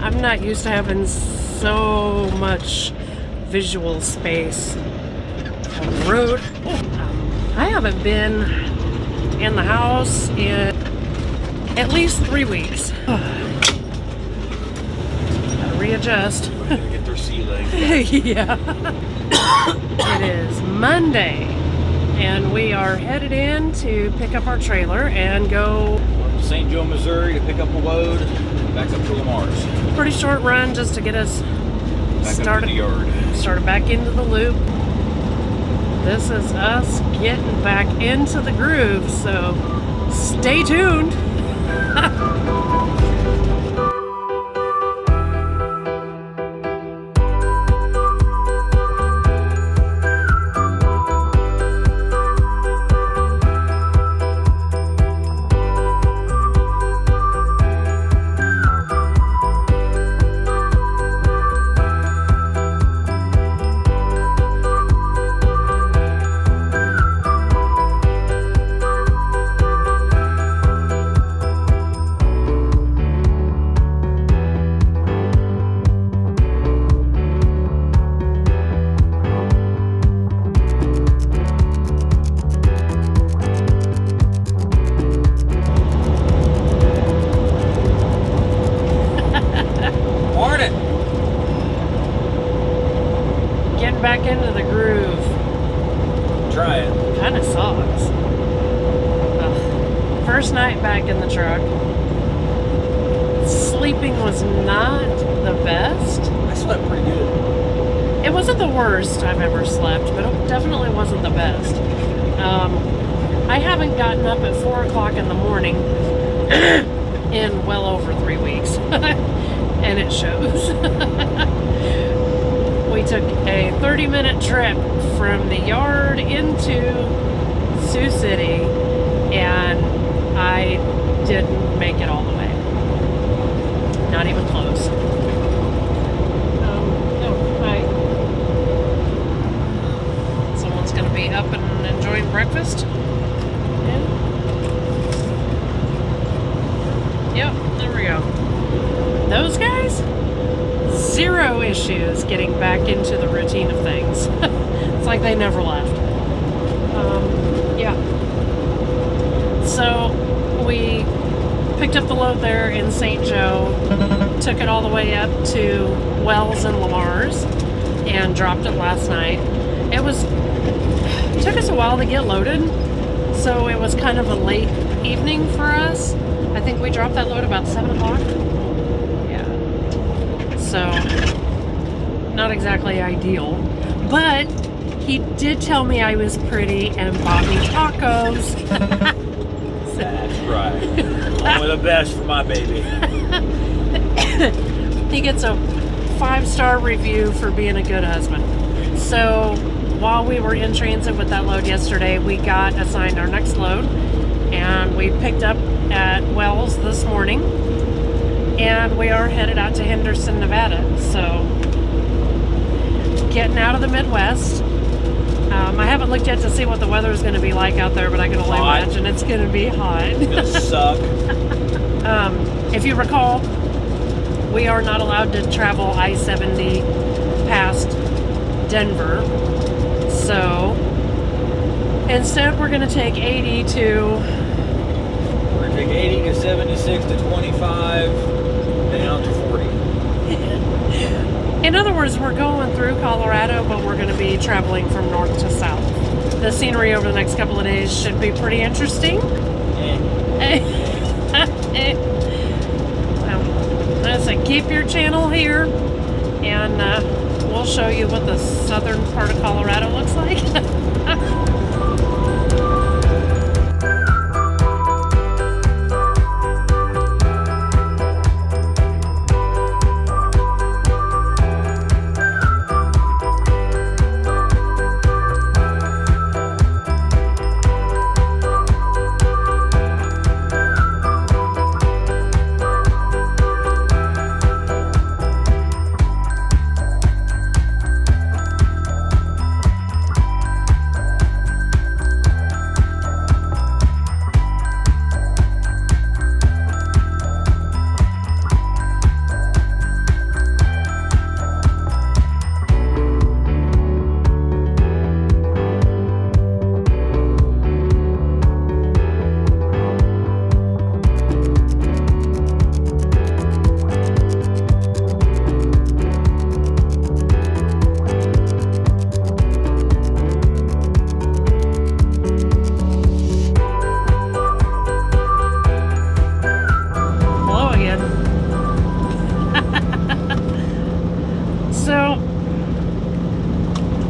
I'm not used to having so much visual space on the road. I haven't been in the house in at least 3 weeks. Gotta readjust. Get their sea legs. Yeah. It is Monday, and we are headed in to pick up our trailer and go to St. Joe, Missouri to pick up a load and back up to Lamar's. pretty short run just to get us Back up to the yard. started back into the loop. This is us getting back into the groove, so stay tuned. Getting back into the groove. Try it. Kind of sucks. Ugh. First night back in the truck. Sleeping was not the best. I slept pretty good. It wasn't the worst I've ever slept, but it definitely wasn't the best. I haven't gotten up at 4 o'clock in the morning in well over 3 weeks. And it shows. We took a 30-minute trip from the yard into Sioux City, and I didn't make it all the way. Not even close. Oh, hi. Someone's going to be up and enjoying breakfast. Yep, there we go. Those guys? Zero issues getting back into the routine of things. It's like they never left. Yeah. So we picked up the load there in St. Joe, took it all the way up to Wells and Lamar's, and dropped it last night. It took us a while to get loaded, so it was kind of a late evening for us. I think we dropped that load about 7 o'clock. So, not exactly ideal, but he did tell me I was pretty and bought me tacos. That's right. Only the best for my baby. He gets a 5-star review for being a good husband. So, while we were in transit with that load yesterday, we got assigned our next load, and we picked up at Wells this morning. And we are headed out to Henderson, Nevada. So, getting out of the Midwest. I haven't looked yet to see what the weather is going to be like out there, but I can only imagine it's going to be hot. It's going to suck. If you recall, we are not allowed to travel I-70 past Denver. So, instead we're going to take 80 to... We're going to take 80 to 76 to 25... down to 40. In other words, we're going through Colorado, but we're going to be traveling from north to south. The scenery over the next couple of days should be pretty interesting. Listen, keep your channel here, and we'll show you what the southern part of Colorado looks like.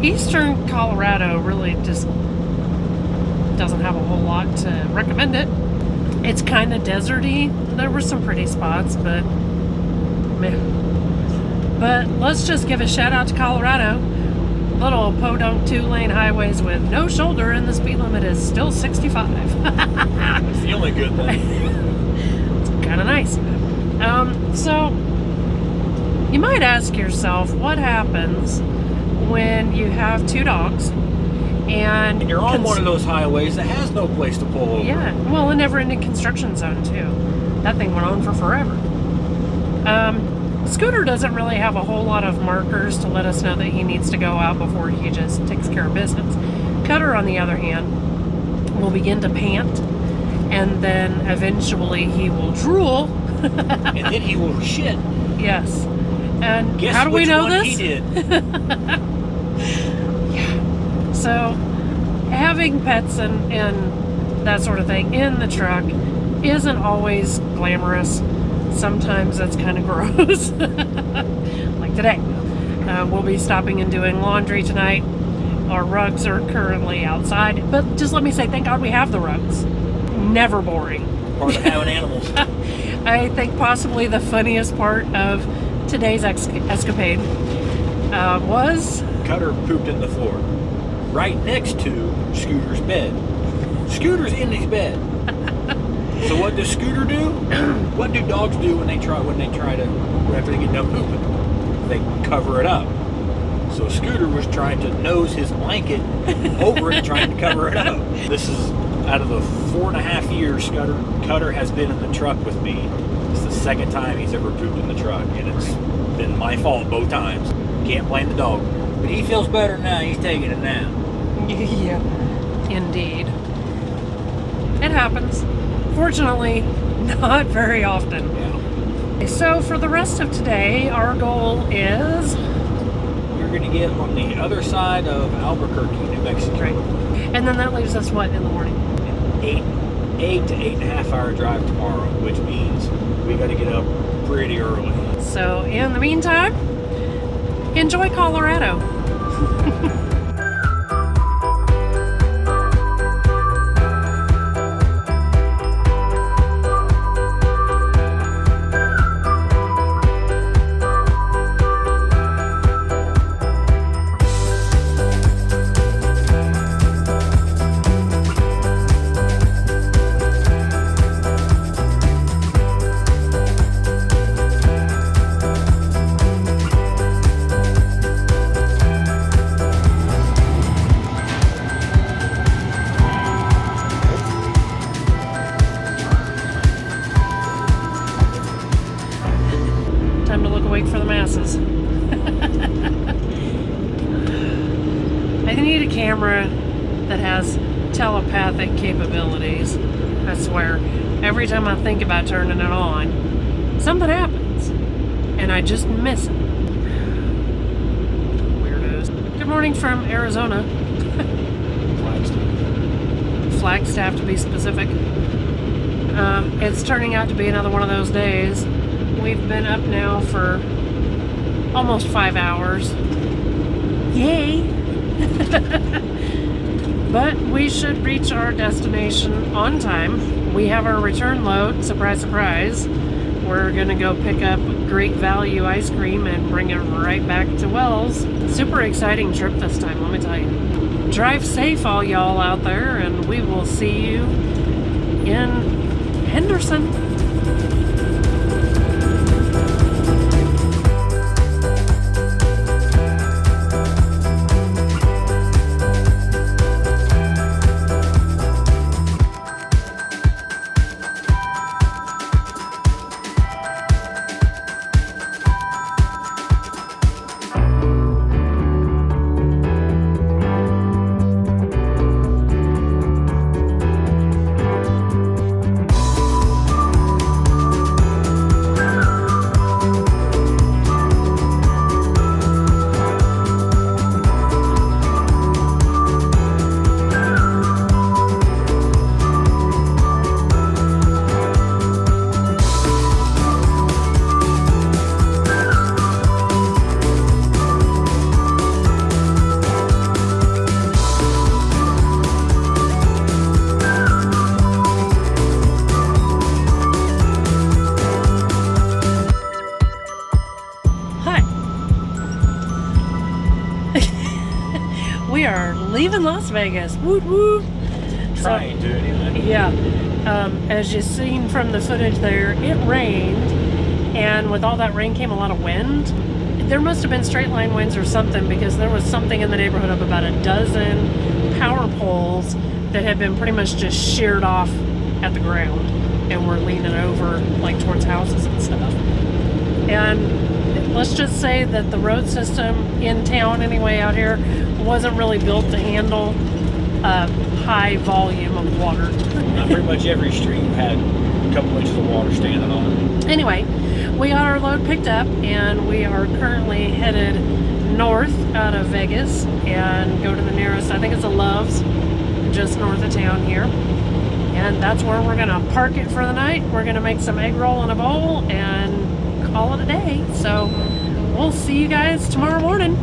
Eastern Colorado really just doesn't have a whole lot to recommend it. It's kind of deserty. There were some pretty spots, but meh. But let's just give a shout out to Colorado. Little podunk 2-lane highways with no shoulder, and the speed limit is still 65. That's the only good thing. It's kind of nice. So you might ask yourself, what happens when you have 2 dogs and And you're on one of those highways that has no place to pull over. Yeah, well, a never-ending construction zone too. That thing went on for forever. Scooter doesn't really have a whole lot of markers to let us know that he needs to go out before he just takes care of business. Cutter, on the other hand, will begin to pant, and then eventually he will drool. And then he will shit. Yes. And Guess how do we which know one this? he did. Yeah. So, having pets and that sort of thing in the truck isn't always glamorous. Sometimes it's kind of gross. Like today. We'll be stopping and doing laundry tonight. Our rugs are currently outside. But just let me say, thank God we have the rugs. Never boring. Part of having animals. I think possibly the funniest part of today's escapade was... Cutter pooped in the floor. Right next to Scooter's bed. Scooter's in his bed. So what does Scooter do? What do dogs do when they try to after they get done pooping? They cover it up. So Scooter was trying to nose his blanket over it, trying to cover it up. This is out of the 4.5 years Cutter has been in the truck with me. It's the second time he's ever pooped in the truck, and it's been my fault both times. Can't blame the dog. But he feels better now. He's taking it now. Yeah, indeed. It happens. Fortunately, not very often. Yeah. So for the rest of today, our goal is... You're going to get on the other side of Albuquerque, New Mexico. Right. And then that leaves us what in the morning? 8 to 8.5 hour drive tomorrow, which means we got to get up pretty early. So in the meantime, enjoy Colorado. Time to look awake for the masses. I need a camera that has telepathic capabilities. I swear, every time I think about turning it on, something happens. And I just miss it. Weirdos. Good morning from Arizona. Flagstaff to be specific. It's turning out to be another one of those days. We've been up now for almost 5 hours. Yay! But we should reach our destination on time. We have our return load, surprise, surprise. We're gonna go pick up Great Value ice cream and bring it right back to Wells. Super exciting trip this time, let me tell you. Drive safe, all y'all out there, and we will see you in Henderson. we are leaving Las Vegas. Woot woot. Trying to anyway. Yeah. As you've seen from the footage there, it rained, and with all that rain came a lot of wind. There must have been straight line winds or something, because there was something in the neighborhood of about a dozen power poles that had been pretty much just sheared off at the ground and were leaning over like towards houses and stuff. And let's just say that the road system in town anyway out here wasn't really built to handle a high volume of water. Pretty much every street had a couple inches of water standing on it. Anyway, we got our load picked up and we are currently headed north out of Vegas and go to the nearest, I think it's a Love's, just north of town here. And that's where we're gonna park it for the night. We're gonna make some egg roll in a bowl and call it a day. So we'll see you guys tomorrow morning.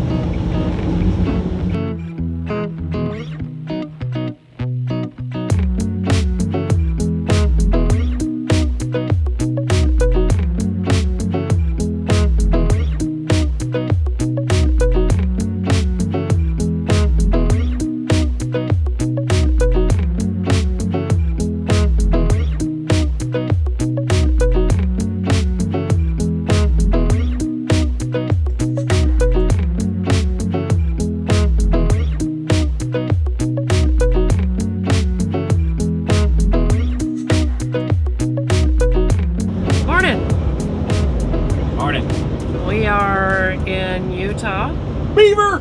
We are in Utah. Beaver!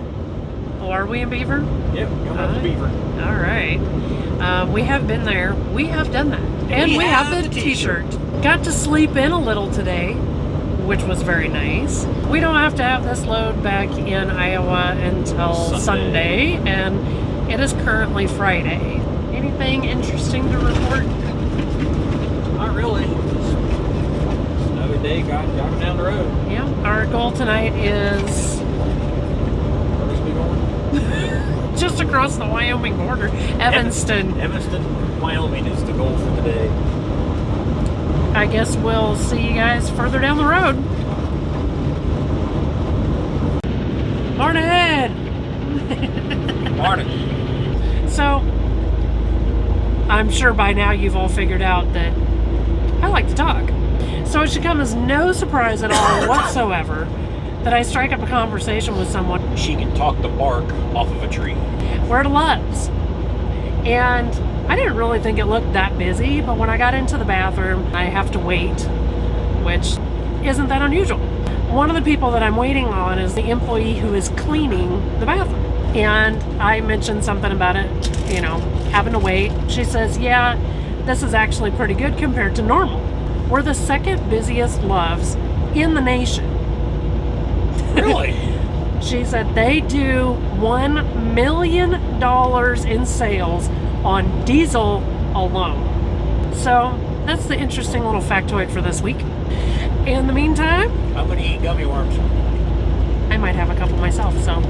Oh, are we in Beaver? Yep, coming up to Beaver. All right. We have been there. We have done that. And we have the t-shirt. Got to sleep in a little today, which was very nice. We don't have to have this load back in Iowa until Sunday, and it is currently Friday. Anything interesting to report? Not really. Another day driving down the road. Yeah, our goal tonight is Where's we going? just across the Wyoming border, Evanston. Evanston, Wyoming is the goal for the day. I guess we'll see you guys further down the road. Morning! Morning. So, I'm sure by now you've all figured out that I like to talk. So it should come as no surprise at all whatsoever that I strike up a conversation with someone. She can talk the bark off of a tree. We're at a Love's. And I didn't really think it looked that busy, but when I got into the bathroom, I have to wait, which isn't that unusual. One of the people that I'm waiting on is the employee who is cleaning the bathroom. And I mentioned something about it, having to wait. She says, yeah, this is actually pretty good compared to normal. We're the second busiest Love's in the nation. Really? She said they do $1 million in sales on diesel alone. So that's the interesting little factoid for this week. In the meantime, I'm gonna eat gummy worms. I might have a couple myself, so.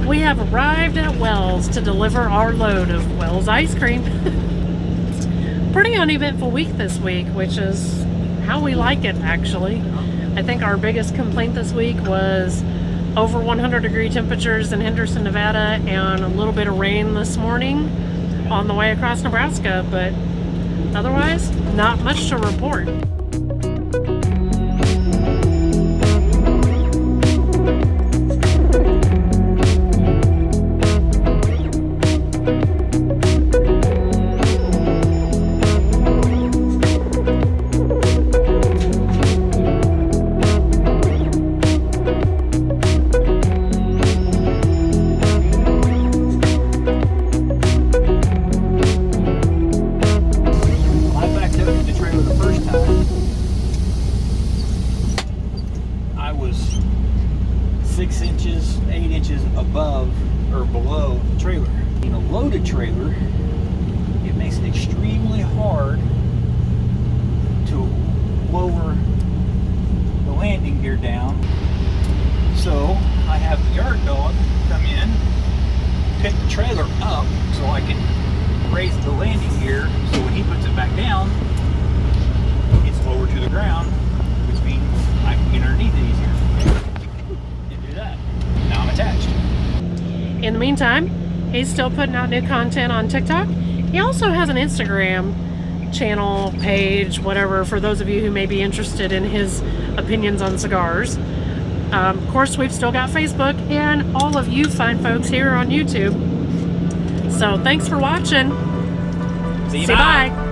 We have arrived at Wells to deliver our load of Wells ice cream. Pretty uneventful week this week, which is how we like it, actually. I think our biggest complaint this week was over 100-degree temperatures in Henderson, Nevada, and a little bit of rain this morning on the way across Nebraska, but otherwise, not much to report. below the trailer. In a loaded trailer, it makes it extremely hard to lower the landing gear down. So I have the yard dog come in, pick the trailer up so I can raise the landing gear, so when he puts it back down, it's lower to the ground, which means I can get underneath it easier and do that. Now I'm attached. In the meantime, he's still putting out new content on TikTok. He also has an Instagram channel, page, whatever, for those of you who may be interested in his opinions on cigars. Of course, we've still got Facebook and all of you fine folks here on YouTube. So thanks for watching. See you, Say bye.